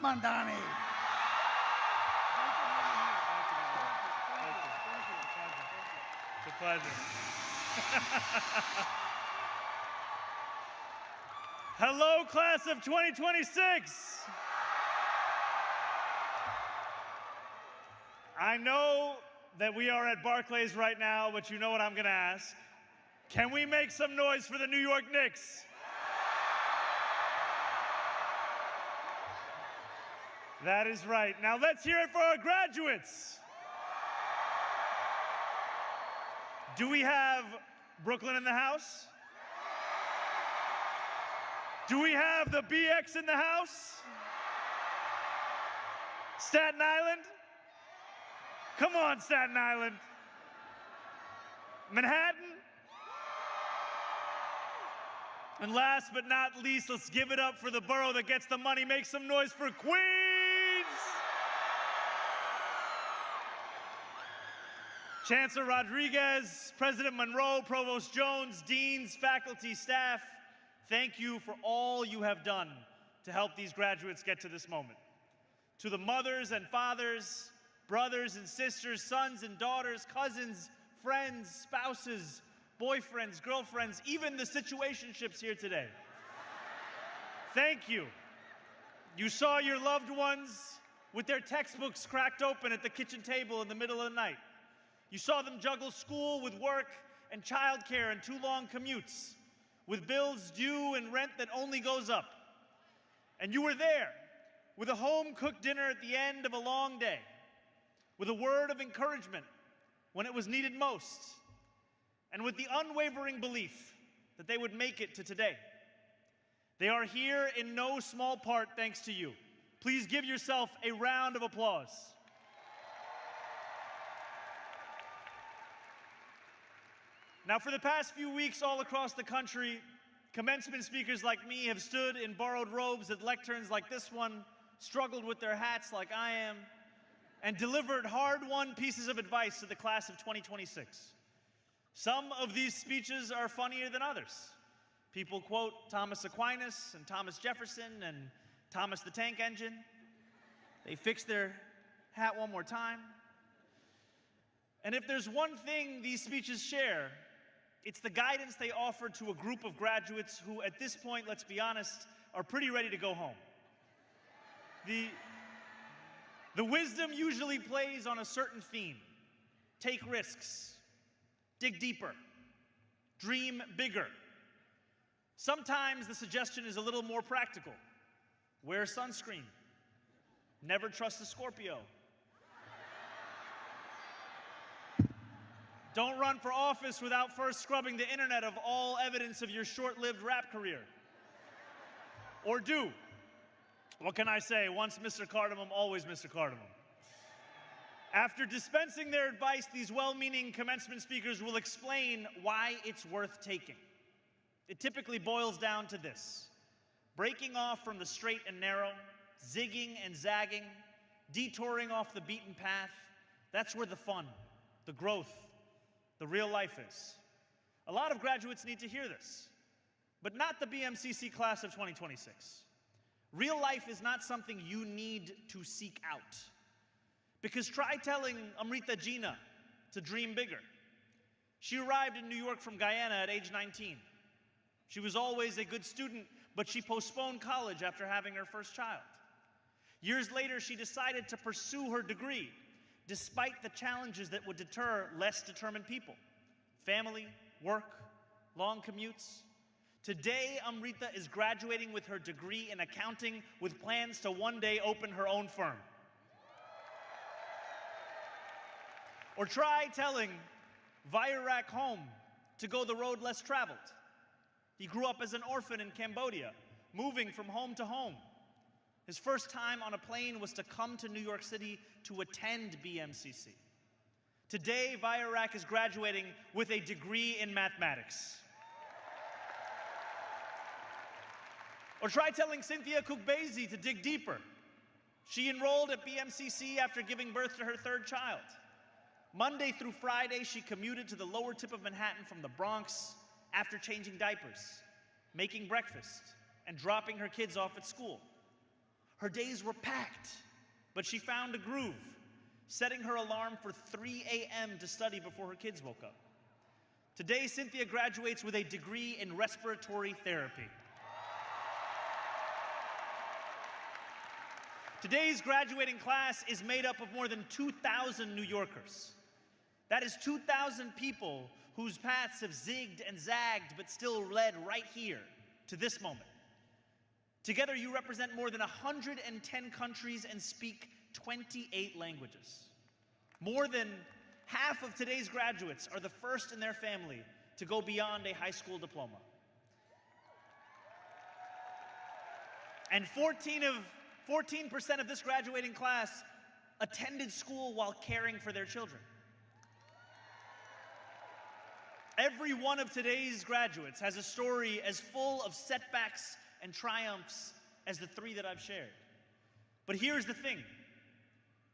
Mamdani. It's a pleasure. Hello, class of 2026. I know that we are at Barclays right now, but you know what I'm going to ask. Can we make some noise for the New York Knicks? That is right. Now let's hear it for our graduates. Do we have Brooklyn in the house? Do we have the BX in the house? Staten Island? Come on, Staten Island. Manhattan? And last but not least, let's give it up for the borough that gets the money. Make some noise for Queens! Chancellor Rodriguez, President Monroe, Provost Jones, deans, faculty, staff, thank you for all you have done to help these graduates get to this moment. To the mothers and fathers, brothers and sisters, sons and daughters, cousins, friends, spouses, boyfriends, girlfriends, even the situationships here today. Thank you. You saw your loved ones with their textbooks cracked open at the kitchen table in the middle of the night. You saw them juggle school with work and childcare and too long commutes, with bills due and rent that only goes up. And you were there with a home-cooked dinner at the end of a long day, with a word of encouragement when it was needed most, and with the unwavering belief that they would make it to today. They are here in no small part thanks to you. Please give yourself a round of applause. Now, for the past few weeks all across the country, commencement speakers like me have stood in borrowed robes at lecterns like this one, struggled with their hats like I am, and delivered hard-won pieces of advice to the class of 2026. Some of these speeches are funnier than others. People quote Thomas Aquinas and Thomas Jefferson and Thomas the Tank Engine. They fix their hat one more time. And if there's one thing these speeches share, it's the guidance they offer to a group of graduates who, at this point, let's be honest, are pretty ready to go home. The wisdom usually plays on a certain theme. Take risks. Dig deeper. Dream bigger. Sometimes the suggestion is a little more practical. Wear sunscreen. Never trust a Scorpio. Don't run for office without first scrubbing the internet of all evidence of your short-lived rap career. Or do. What can I say? Once Mr. Cardamom, always Mr. Cardamom. After dispensing their advice, these well-meaning commencement speakers will explain why it's worth taking. It typically boils down to this: breaking off from the straight and narrow, zigging and zagging, detouring off the beaten path. That's where the fun, the growth, the real life is. A lot of graduates need to hear this, but not the BMCC class of 2026. Real life is not something you need to seek out. Because try telling Amrita Gina to dream bigger. She arrived in New York from Guyana at age 19. She was always a good student, but she postponed college after having her first child. Years later, she decided to pursue her degree, despite the challenges that would deter less determined people. Family, work, long commutes. Today, Amrita is graduating with her degree in accounting with plans to one day open her own firm. Or try telling Vairak home to go the road less traveled. He grew up as an orphan in Cambodia, moving from home to home. His first time on a plane was to come to New York City to attend BMCC. Today, Vairak is graduating with a degree in mathematics. Or try telling Cynthia Kukbezi to dig deeper. She enrolled at BMCC after giving birth to her third child. Monday through Friday, she commuted to the lower tip of Manhattan from the Bronx after changing diapers, making breakfast, and dropping her kids off at school. Her days were packed, but she found a groove, setting her alarm for 3 a.m. to study before her kids woke up. Today, Cynthia graduates with a degree in respiratory therapy. Today's graduating class is made up of more than 2,000 New Yorkers. That is 2,000 people whose paths have zigged and zagged but still led right here to this moment. Together, you represent more than 110 countries and speak 28 languages. More than half of today's graduates are the first in their family to go beyond a high school diploma. And 14% of this graduating class attended school while caring for their children. Every one of today's graduates has a story as full of setbacks and triumphs as the 3 that I've shared. But here's the thing.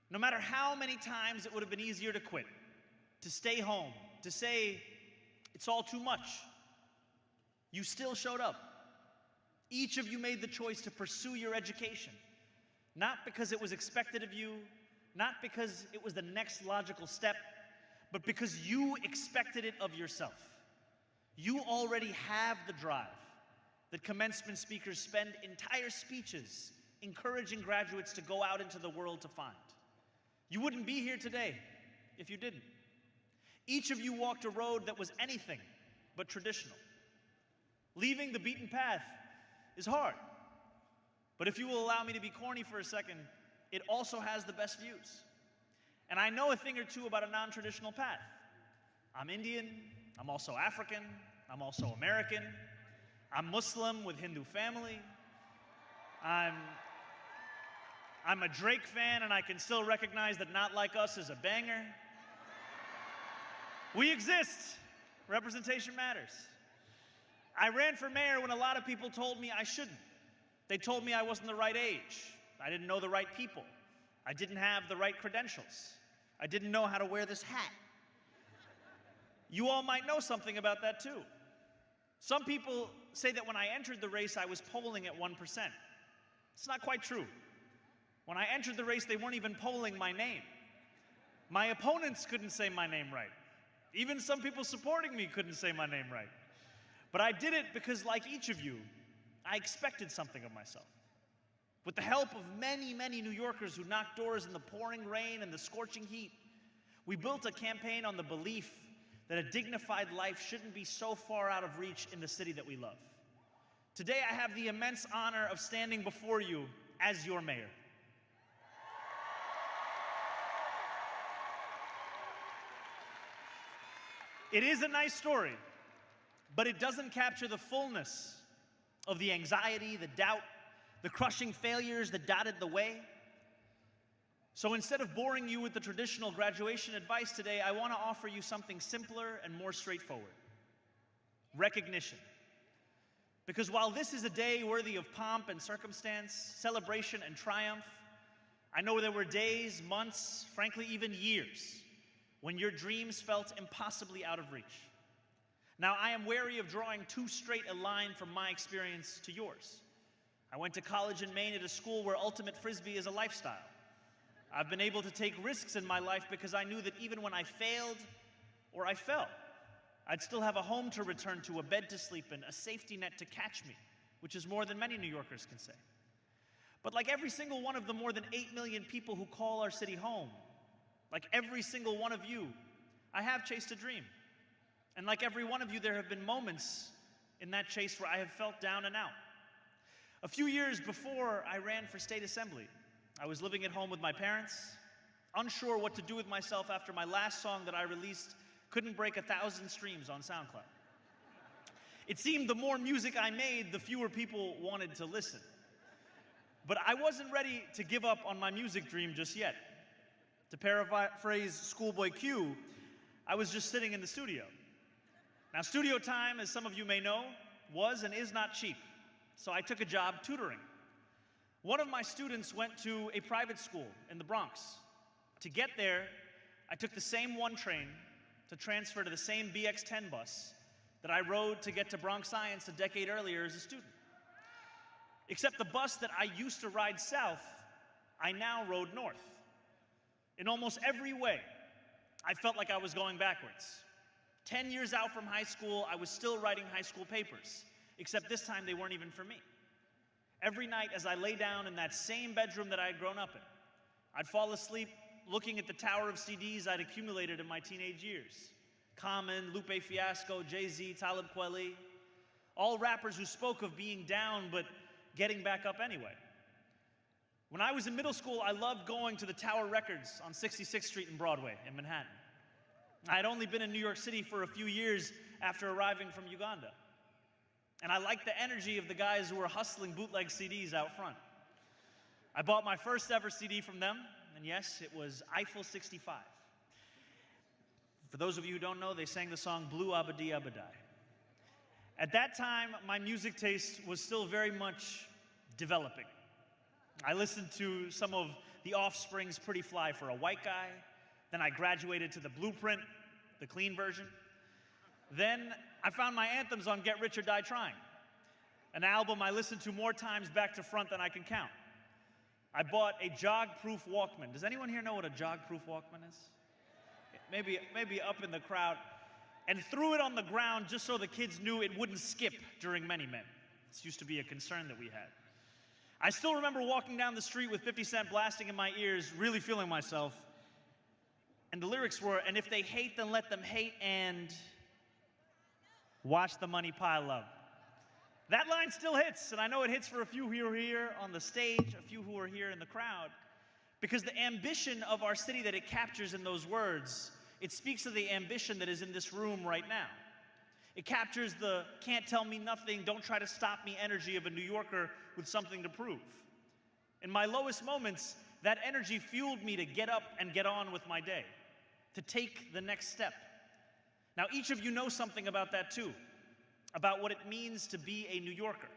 No matter how many times it would have been easier to quit, to stay home, to say, it's all too much, you still showed up. Each of you made the choice to pursue your education, not because it was expected of you, not because it was the next logical step, but because you expected it of yourself. You already have the drive that commencement speakers spend entire speeches encouraging graduates to go out into the world to find. You wouldn't be here today if you didn't. Each of you walked a road that was anything but traditional. Leaving the beaten path is hard. But if you will allow me to be corny for a second, it also has the best views. And I know a thing or two about a non-traditional path. I'm Indian, I'm also African, I'm also American, I'm Muslim with Hindu family, I'm a Drake fan and I can still recognize that Not Like Us is a banger. We exist. Representation matters. I ran for mayor when a lot of people told me I shouldn't. They told me I wasn't the right age. I didn't know the right people. I didn't have the right credentials. I didn't know how to wear this hat. You all might know something about that too. Some people say that when I entered the race, I was polling at 1%. It's not quite true. When I entered the race, they weren't even polling my name. My opponents couldn't say my name right. Even some people supporting me couldn't say my name right. But I did it because, like each of you, I expected something of myself. With the help of many, many New Yorkers who knocked doors in the pouring rain and the scorching heat, we built a campaign on the belief that a dignified life shouldn't be so far out of reach in the city that we love. Today, I have the immense honor of standing before you as your mayor. It is a nice story, but it doesn't capture the fullness of the anxiety, the doubt, the crushing failures that dotted the way. So instead of boring you with the traditional graduation advice today, I want to offer you something simpler and more straightforward. Recognition. Because while this is a day worthy of pomp and circumstance, celebration and triumph, I know there were days, months, frankly even years, when your dreams felt impossibly out of reach. Now, I am wary of drawing too straight a line from my experience to yours. I went to college in Maine at a school where ultimate frisbee is a lifestyle. I've been able to take risks in my life because I knew that even when I failed or I fell, I'd still have a home to return to, a bed to sleep in, a safety net to catch me, which is more than many New Yorkers can say. But like every single one of the more than 8 million people who call our city home, like every single one of you, I have chased a dream. And like every one of you, there have been moments in that chase where I have felt down and out. A few years before I ran for state assembly, I was living at home with my parents, unsure what to do with myself after my last song that I released couldn't break 1,000 streams on SoundCloud. It seemed the more music I made, the fewer people wanted to listen. But I wasn't ready to give up on my music dream just yet. To paraphrase Schoolboy Q, I was just sitting in the studio. Now, studio time, as some of you may know, was and is not cheap, so I took a job tutoring. One of my students went to a private school in the Bronx. To get there, I took the same 1 train to transfer to the same BX10 bus that I rode to get to Bronx Science a decade earlier as a student. Except the bus that I used to ride south, I now rode north. In almost every way, I felt like I was going backwards. 10 years out from high school, I was still writing high school papers, except this time they weren't even for me. Every night as I lay down in that same bedroom that I had grown up in, I'd fall asleep looking at the tower of CDs I'd accumulated in my teenage years. Common, Lupe Fiasco, Jay-Z, Talib Kweli, all rappers who spoke of being down but getting back up anyway. When I was in middle school, I loved going to the Tower Records on 66th Street and Broadway in Manhattan. I had only been in New York City for a few years after arriving from Uganda. And I liked the energy of the guys who were hustling bootleg CDs out front. I bought my first ever CD from them, and yes, it was Eiffel 65. For those of you who don't know, they sang the song Blue Abadi Abadai. At that time, my music taste was still very much developing. I listened to some of The Offspring's Pretty Fly for a White Guy. Then I graduated to the Blueprint, the clean version. Then I found my anthems on Get Rich or Die Trying, an album I listened to more times back to front than I can count. I bought a jog-proof Walkman. Does anyone here know what a jog-proof Walkman is? Maybe up in the crowd. And threw it on the ground just so the kids knew it wouldn't skip during Many Men. This used to be a concern that we had. I still remember walking down the street with 50 Cent blasting in my ears, really feeling myself. And the lyrics were, and if they hate, then let them hate, and watch the money pile up. That line still hits, and I know it hits for a few who are here on the stage, a few who are here in the crowd, because the ambition of our city that it captures in those words, it speaks of the ambition that is in this room right now. It captures the can't tell me nothing, don't try to stop me energy of a New Yorker with something to prove. In my lowest moments, that energy fueled me to get up and get on with my day, to take the next step. Now, each of you know something about that too, about what it means to be a New Yorker.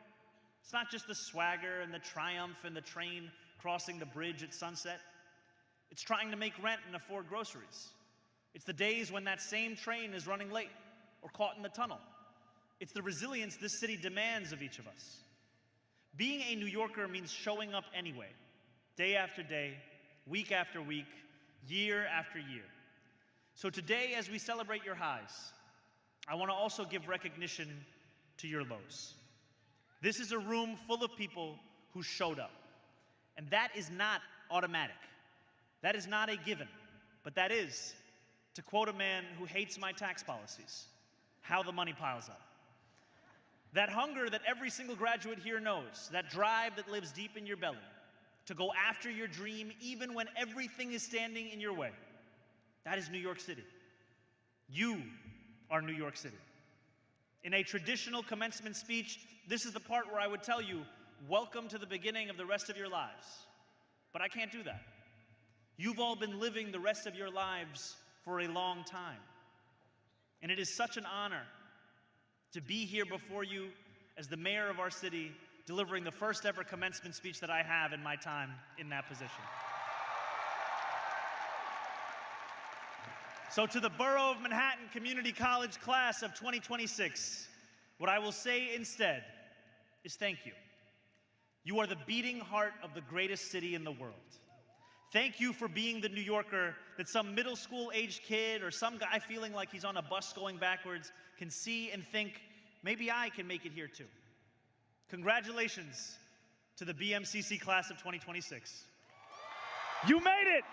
It's not just the swagger and the triumph and the train crossing the bridge at sunset. It's trying to make rent and afford groceries. It's the days when that same train is running late or caught in the tunnel. It's the resilience this city demands of each of us. Being a New Yorker means showing up anyway, day after day, week after week, year after year. So today, as we celebrate your highs, I want to also give recognition to your lows. This is a room full of people who showed up. And that is not automatic. That is not a given. But that is, to quote a man who hates my tax policies, how the money piles up. That hunger that every single graduate here knows, that drive that lives deep in your belly, to go after your dream even when everything is standing in your way. That is New York City. You are New York City. In a traditional commencement speech, this is the part where I would tell you, welcome to the beginning of the rest of your lives. But I can't do that. You've all been living the rest of your lives for a long time. And it is such an honor to be here before you as the mayor of our city, delivering the first ever commencement speech that I have in my time in that position. So to the Borough of Manhattan Community College class of 2026, what I will say instead is thank you. You are the beating heart of the greatest city in the world. Thank you for being the New Yorker that some middle school-aged kid or some guy feeling like he's on a bus going backwards can see and think, maybe I can make it here too. Congratulations to the BMCC class of 2026. You made it!